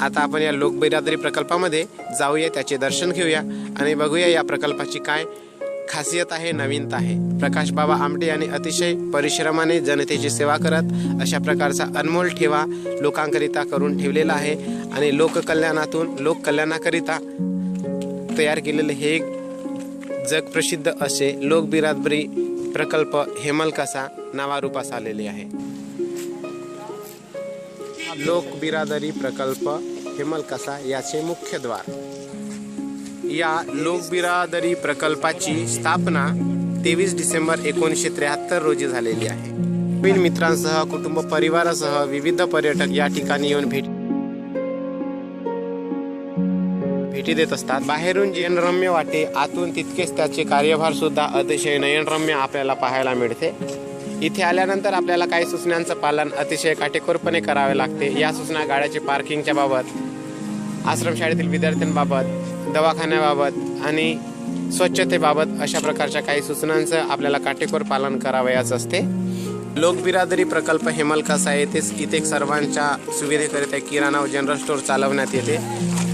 आता आपण या लोकबिरादरी प्रकल्पामध्ये जाऊया, त्याचे दर्शन घेऊया आणि बघूया या प्रकल्पाची काय खासियत आहे, नवीनता आहे। प्रकाश बाबा आमटे यांनी अतिशय परिश्रमाने जनतेची सेवा करत अशा प्रकारचा अनमोल ठेवा लोकांकरिता करून ठेवलेला आहे आणि लोककल्याणातून लोककल्याणाकरिता तयार केलेले हे जगप्रसिद्ध असे लोकबिरादरी प्रकल्प हेमलकसा नावारूपास आलेले आहे। लोकबिरादरी प्रकल्प हेमलकसा याचे मुख्य द्वार। या लोकबिरादरी प्रकल्पाची स्थापना 23 डिसेंबर 1973 रोजी झालेली आहे। नवीन मित्रांसह कुटुंब परिवारासह विविध पर्यटक या ठिकाणी येऊन भेटी देत असतात। बाहेरून जे नयनरम्य वाटे, आतून तितकेच त्याचे कार्यभार सुद्धा अतिशय नयनरम्य आपल्याला पाहायला मिळते। इथे आल्यानंतर आपल्याला काही सूचनांचं पालन अतिशय काटेकोरपणे करावे लागते। या सूचना गाड्याचे पार्किंगच्या बाबत, आश्रमशाळेतील विद्यार्थ्यांबाबत, दवाखान्याबाबत आणि स्वच्छतेबाबत अशा प्रकारच्या काही सूचनांचं आपल्याला काटेकोर पालन करावयाचं असते। लोकबिरादरी प्रकल्प हेमलकसा इथे सर्वांच्या सुविधेकरिता किराणा व जनरल स्टोअर चालवण्यात येते।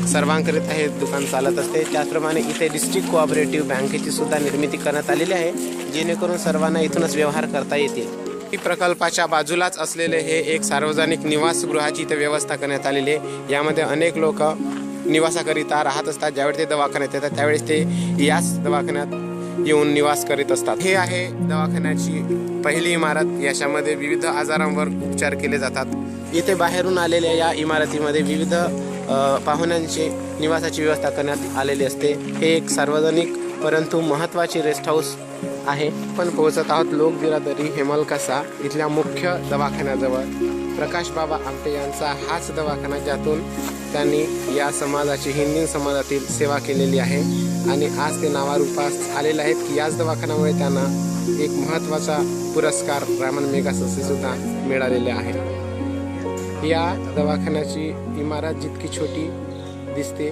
सर्वांकरिता हे दुकान चालत असते। त्याचप्रमाणे इथे डिस्ट्रिक्ट कोऑपरेटिव्ह बँकेची सुद्धा निर्मिती करण्यात आलेली आहे, जेणेकरून सर्वांना इथूनच व्यवहार करता येतील। ही प्रकल्पाच्या बाजूलाच असलेले हे एक सार्वजनिक निवासगृहाची इथे व्यवस्था करण्यात आलेली आहे। यामध्ये अनेक लोक निवासाकरिता राहत असतात। ज्यावेळी ते दवाखान्यात येतात त्यावेळेस ते याच दवाखान्यात येऊन निवास करीत असतात। हे आहे दवाखान्याची पहिली इमारत। याच्यामध्ये विविध आजारांवर उपचार केले जातात। इथे बाहेरून आलेल्या या इमारतीमध्ये विविध पाहुण्यांची निवासाची व्यवस्था करण्यात आलेली असते। हे एक सार्वजनिक परंतु महत्त्वाची रेस्ट हाऊस आहे। पण पोहोचत आहोत लोकबिरादरी हेमलकसा इथल्या मुख्य दवाखान्याजवळ। प्रकाश बाबा आमटे यांचा हाच दवाखाना ज्यातून त्यांनी या समाजाची, हिंदू समाजातील सेवा केलेली आहे आणि आज ते नावारूपास आलेले आहेत की याच दवाखान्यामुळे त्यांना एक महत्त्वाचा पुरस्कार रामन मेगाससे सुद्धा मिळालेले आहे। या दवाखान्याची इमारत जितकी छोटी दिसते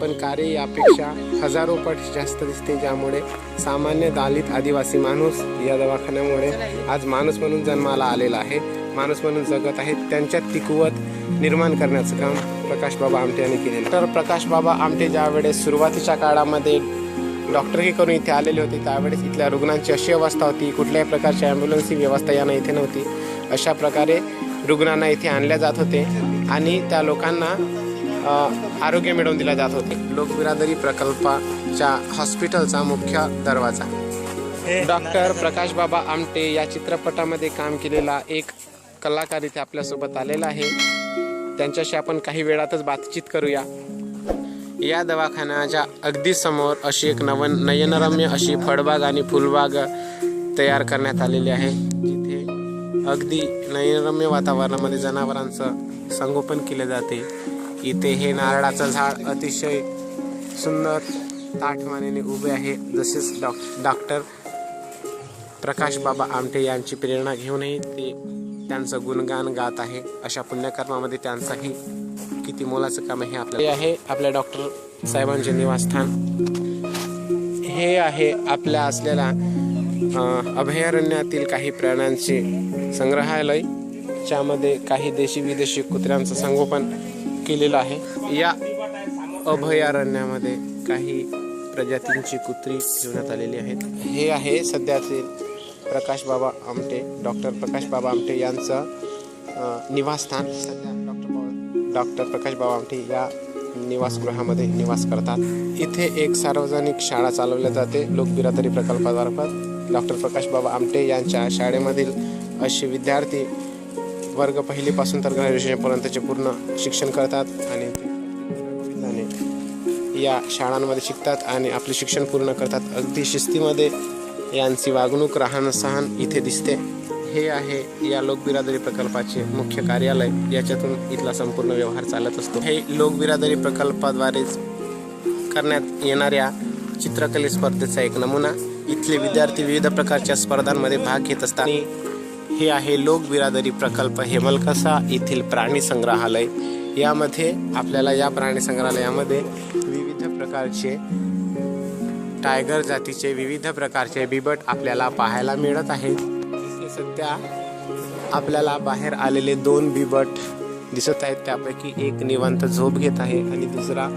पण कार्य यापेक्षा हजारो पट जास्त दिसते, ज्यामुळे सामान्य दलित आदिवासी माणूस या दवाखान्यामुळे आज माणूस म्हणून जन्माला आलेला आहे, माणूस म्हणून जगत आहे। त्यांच्यात ती कुवत निर्माण करण्याचं काम प्रकाश बाबा आमटे यांनी केलेलं। तर प्रकाश बाबा आमटे ज्यावेळेस सुरुवातीच्या काळामध्ये डॉक्टरकी करून इथे आलेले होते त्यावेळेस इथल्या रुग्णांची अशी अवस्था होती, कुठल्याही प्रकारची ॲम्ब्युलन्सची व्यवस्था यांना इथे नव्हती। अशा प्रकारे रुग्णांना इथे आणल्या जात होते आणि त्या लोकांना आरोग्य मिळवून दिला जात होते। लोकबिरादरी प्रकल्पाच्या हॉस्पिटलचा मुख्य दरवाजा। डॉक्टर प्रकाश बाबा आमटे या चित्रपटामध्ये काम केलेला एक कलाकार इथे आपल्यासोबत आलेला आहे। त्यांच्याशी आपण काही वेळातच बातचीत करूया। या दवाखान्याच्या अगदी समोर अशी एक नयनरम्य अशी फळबाग आणि फुलबाग तयार करण्यात आलेली आहे, जिथे अगदी नयनरम्य वातावरणामध्ये जनावरांचं संगोपन केले जाते। इथे हे नारळाचं झाड अतिशय सुंदर ताठमानेने उभे आहे, जसेच डॉक्टर प्रकाश बाबा आमटे यांची प्रेरणा घेऊनही ते त्यांचं गुणगान गात आहे। अशा पुण्यकर्मामध्ये त्यांचंही किती मोलाचं काम आहे आपल्याला आहे। आपल्या डॉक्टर साहेबांचे निवासस्थान हे आहे। आपल्या असलेल्या अभयारण्यातील काही प्राण्यांचे संग्रहालय, ज्यामध्ये काही देशी विदेशी कुत्र्यांचं संगोपन केलेलं आहे। या अभयारण्यामध्ये काही प्रजातींची कुत्री ठेवण्यात आलेली आहेत। हे आहे सध्याचे प्रकाश बाबा आमटे, डॉक्टर प्रकाश बाबा आमटे यांचं निवासस्थान। सध्या डॉक्टर प्रकाश बाबा आमटे या निवासगृहामध्ये निवास करतात। इथे एक सार्वजनिक शाळा चालवली जाते लोकबिरादरी प्रकल्पामार्फत। डॉक्टर प्रकाश बाबा आमटे यांच्या शाळेमधील असे विद्यार्थी वर्ग पहिलीपासून तर ग्रॅज्युएशनपर्यंतचे पूर्ण शिक्षण करतात आणि या शाळांमध्ये शिकतात आणि आपले शिक्षण पूर्ण करतात। अगदी शिस्तीमध्ये यांची वागणूक, राहण सहन इथे दिसते। हे आहे या लोकबिरादरी प्रकल्पाचे मुख्य कार्यालय। याच्यातून इथला संपूर्ण व्यवहार चालत असतो। हे लोकबिरादरी प्रकल्पाद्वारेच करण्यात येणाऱ्या चित्रकले स्पर्धेचा एक नमुना। इथले विद्यार्थी विविध प्रकारच्या स्पर्धांमध्ये भाग घेत असतात। हे आहे लोकबिरादरी प्रकल्प हेमलकसा येथील प्राणी संग्रहालय। यामध्ये आपल्याला या प्राणी संग्रहालयामध्ये विविध प्रकारचे टायगर जातीचे विविध प्रकारचे बिबट आपल्याला पाहायला मिळत आहेत। इथे सध्या आपल्याला बाहेर आलेले 2 बिबट दिसत आहेत. त्यापैकी एक निवांत झोप घेत आहे आणि दुसरा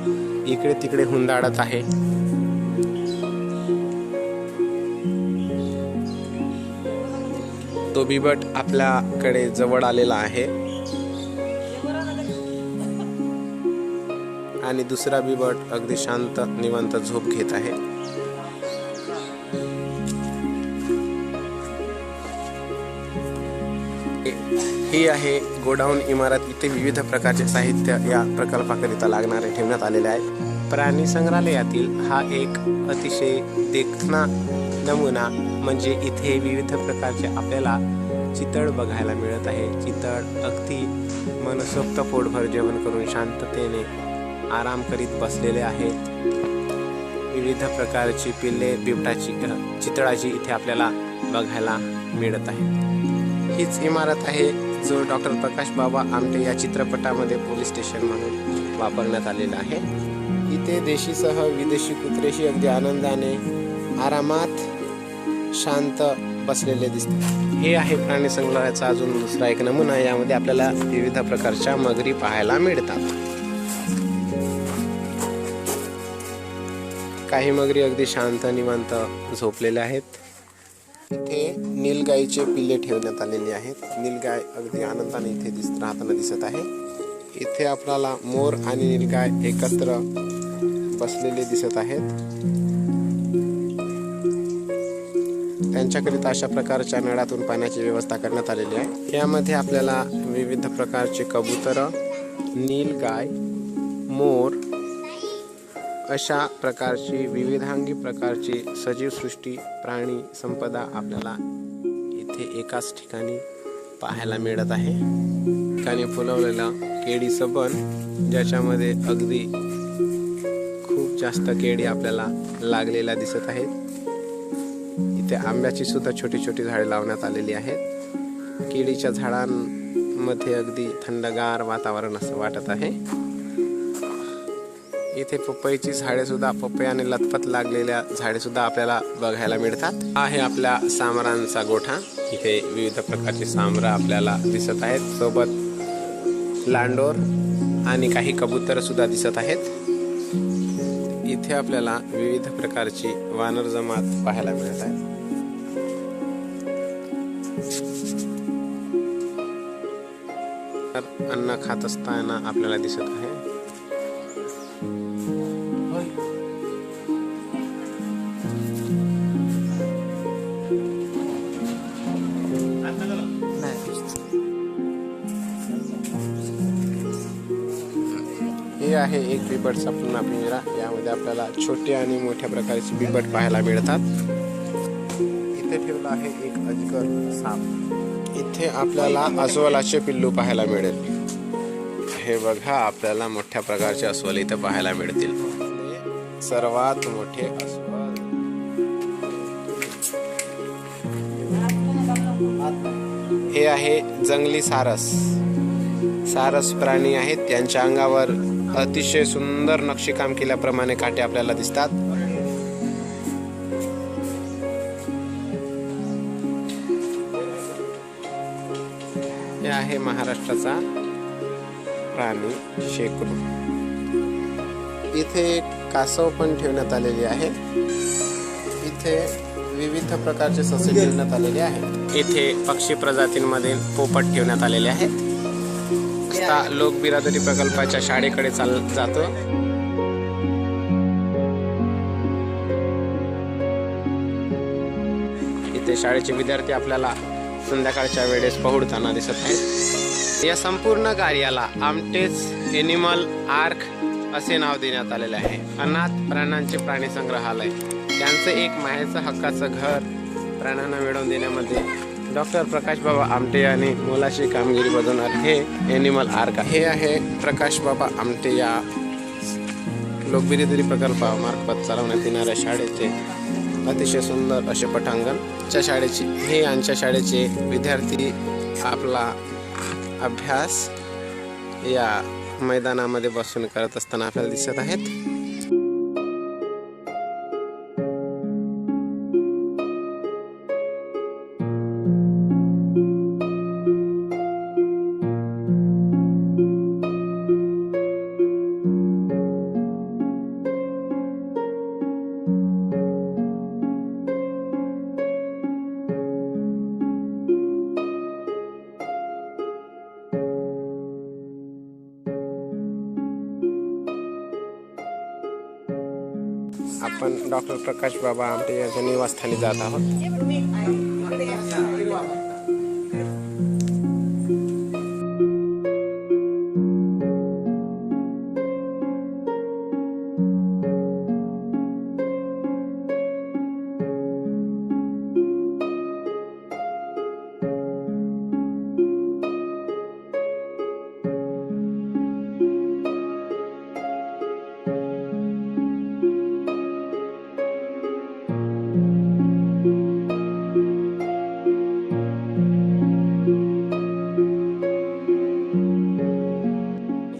इकडे तिकडे हुंदाडत आहे. तो बिबट आपल्याकडे जवळ आलेला आहे आणि दुसरा बिबट अगदी शांत निवांत झोप घेत आहे. ही आहे गोडाऊन इमारत. इथे विविध प्रकारचे साहित्य या प्रकल्पाकरिता लागणारे ठेवण्यात आलेले आहे. प्राणी संग्रहालयातील हा एक अतिशय देखणा नमुना म्हणजे इथे विविध प्रकारचे आपल्याला चितळ बघायला मिळत आहे. चितळ अगदी मनसोक्त पोटभर जेवण करून शांततेने आराम करीत बसलेले आहेत. विविध प्रकारची पिल्ले बिबटाची चितळाची इथे आपल्याला बघायला मिळत आहे. हीच इमारत आहे जो डॉक्टर प्रकाश बाबा आमटे या चित्रपटामध्ये पोलीस स्टेशन म्हणून वापरण्यात आलेला आहे. इथे देशीसह विदेशी कुत्रेशी अगदी आनंदाने आरामात शांत बसलेले दिसतात. हे आहे प्राणी संग्रहालयाचा अजून दुसरा एक नमुना. यामध्ये आपल्याला विविध प्रकारच्या मगरी पाहायला मिळतात. काही मगरी अगदी शांत निवांत झोपलेल्या आहेत. इथे नीलगाईचे पिल्ले ठेवण्यात आलेले आहेत. नीलगाय अगदी आनंदाने इथे राहताना दिसत आहे. इथे आपल्याला मोर आणि नीलगाय एकत्र बसलेले दिसत आहेत. त्यांच्याकरिता अशा प्रकारच्या नळातून पाण्याची व्यवस्था करण्यात आलेली आहे. यामध्ये आपल्याला विविध प्रकारचे कबूतर, नीलगाय, मोर अशा प्रकारची विविधांगी प्रकारची सजीव सृष्टी प्राणी संपदा आपल्याला इथे एकाच ठिकाणी पाहायला मिळत आहे. ठिकाणी फुलवलेला केळीचं बन ज्याच्यामध्ये अगदी खूप जास्त केळी आपल्याला लागलेला दिसत आहेत. इथे आंब्याची सुद्धा छोटी छोटी झाडे लावण्यात आलेली आहेत. केळीच्या झाडांमध्ये अगदी थंडगार वातावरण असं वाटत आहे. इथे पपईची झाडे सुद्धा पपईने लतपत लागलेल्या झाडे सुद्धा आपल्याला बघायला मिळतात. हा आहे आपल्या सांबरांचा गोठा. इथे विविध प्रकारचे सांबर आपल्याला दिसत आहेत. सोबत लांडोर आणि काही कबूतर सुद्धा दिसत आहेत. इथे आपल्याला विविध प्रकारची वानर जमात पाहायला मिळत आहे. अन्न खात असताना आपल्याला दिसत आहे. हे आहे एक बिबटचा पुन्हा पिंजरा. यामध्ये आपल्याला छोटे आणि मोठ्या प्रकारचे बिबट पाहायला मिळतात. इथे ठेवला आहे एक अजगर साप. इथे आपल्याला अस्वलाचे पिल्लू पाहायला मिळेल. हे बघा आपल्याला मोठ्या प्रकारचे अस्वल इथे पाहायला मिळतील. सर्वात मोठे अस्वल. हे आहे जंगली सारस. सारस प्राणी आहेत. त्यांच्या अंगावर अतिशय सुंदर नक्षीकाम केल्याप्रमाणे काटे आपल्याला दिसतात. हे आहे महाराष्ट्राचा प्राणी शेकरू. इथे कासव पण ठेवण्यात आलेली आहे. इथे विविध प्रकारचे ससे ठेवण्यात आलेले आहेत. इथे पक्षी प्रजातींमध्ये पोपट ठेवण्यात आलेले आहेत. लोक बिरादरी प्रकल्पाच्या शाळेकडे जातो. इथे शाळेचे विद्यार्थी आपल्याला संध्याकाळच्या वेळेस पहुडताना दिसत आहेत. या संपूर्ण कार्याला आमटेच एनिमल आर्क असे नाव देण्यात आलेले आहे. अनाथ प्राण्यांचे प्राणी संग्रहालय. त्यांचं एक मायेचं हक्काचं घर प्राण्यांना मिळवून देण्यामध्ये डॉक्टर प्रकाश बाबा आमटे यांनी मोलाची कामगिरी बजावणार हे एनिमल आर्क. हे आहे प्रकाश बाबा आमटे या लोकबिरादरी प्रकल्पामार्फत चालवण्यात येणाऱ्या शाळेचे अतिशय सुंदर असे पटांगण. हे यांच्या शाळेचे विद्यार्थी आपला अभ्यास या मैदानामध्ये बसून करत असताना आपल्याला दिसत आहेत. आपण डॉक्टर प्रकाश बाबा आमटे यांच्या निवासस्थानी जात आहोत.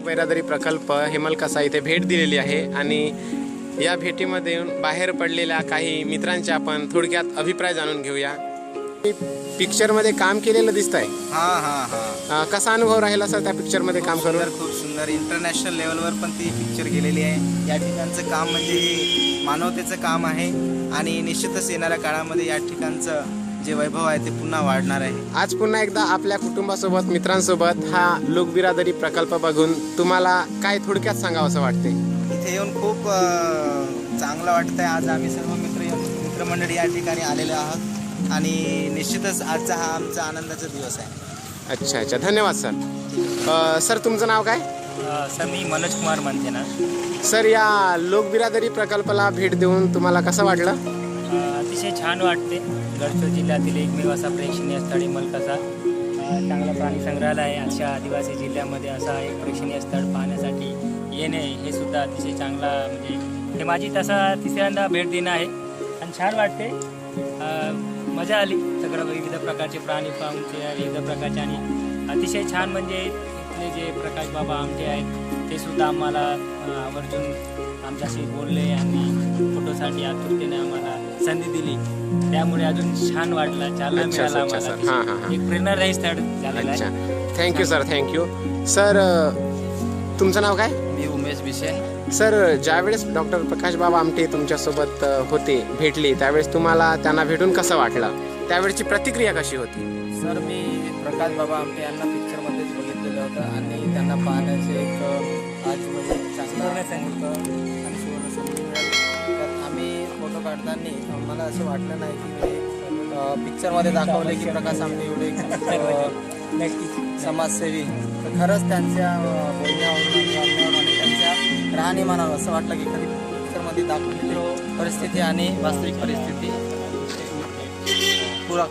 बिरादरी प्रकल्प हेमलकसा इथे भेट दिलेली आहे आणि या भेटीमध्ये बाहेर पडलेल्या काही मित्रांचे आपण थोडक्यात अभिप्राय जाणून घेऊया. पिक्चर मध्ये काम केलेलं दिसतंय. कसा अनुभव राहिला सर त्या पिक्चर मध्ये काम करून? खूप सुंदर. इंटरनॅशनल लेवलवर पण ती पिक्चर गेलेली आहे. या ठिकाणचं काम म्हणजे मानवतेचं काम आहे आणि निश्चितच येणाऱ्या काळामध्ये या ठिकाणचं जे वैभव आहे ते पुन्हा वाढणार आहे. आज पुन्हा एकदा आपल्या कुटुंबासोबत मित्रांसोबत हा लोकबिरादरी प्रकल्प बघून तुम्हाला काय थोडक्यात सांगावं असं वाटते? इथे येऊन खूप चांगलं वाटतंय. आज आम्ही सर्व मित्रमंडळी या ठिकाणी आलेले आहोत आणि निश्चितच आजचा हा आमचा आनंदाचा दिवस आहे. अच्छा अच्छा, धन्यवाद सर. सर तुमचं नाव काय? सर मी मनोज कुमार म्हणते ना. सर या लोकबिरादरी प्रकल्पाला भेट देऊन तुम्हाला कसं वाटलं? अतिशय छान वाटते. गडचिरोली जिल्ह्यातील एकमेव असा प्रेक्षणीय स्थळ हेमलकसा. चांगला प्राणी संग्रहालय आहे. अशा आदिवासी जिल्ह्यामध्ये असा एक प्रेक्षणीय स्थळ पाहण्यासाठी येणे हे सुद्धा अतिशय चांगला, म्हणजे हे माझी तसा तिसऱ्यांदा भेट देणं आहे आणि छान वाटते. मजा आली. सगळं विविध प्रकारचे प्राणी पाहून विविध प्रकारचे आणि अतिशय छान, म्हणजे इथले जे प्रकाश बाबा आमटे आहेत ते सुद्धा आम्हाला आवर्जून आमच्याशी बोलले आणि फोटोसाठी आतुरतेने आम्हाला संधी दिली. त्यामुळे अजून छान वाटलं. चालना मिळाला आम्हाला. एक प्रेरणादायी स्थळ झालेलं आहे. Thank you sir, thank you sir. तुमचं नाव काय? मी उमेश बिसेन. सर ज्यावेळेस डॉक्टर प्रकाश बाबा आमटे तुमच्यासोबत होते, भेटले, त्यावेळेस तुम्हाला त्यांना भेटून कसं वाटलं? त्यावेळेची प्रतिक्रिया कशी होती? सर मी प्रकाश बाबा आमटे यांना पिक्चरमध्येच बघितलेलं होतं आणि त्यांना पाहण्याचे एक आज म्हणजे चांगलं सांगितलं आणि सुवर्णसंधी मिळाली. तर आम्ही फोटो काढताना मला असं वाटलं नाही की पिक्चरमध्ये दाखवले की प्रकाश आमटे एवढे समाजसेवी. तर खरंच त्यांच्या बोलण्यावरून आणि त्यांच्या राहणीमानावर असं वाटलं की कधी पिक्चरमध्ये दाखवलेली परिस्थिती आणि वास्तविक परिस्थिती पुरा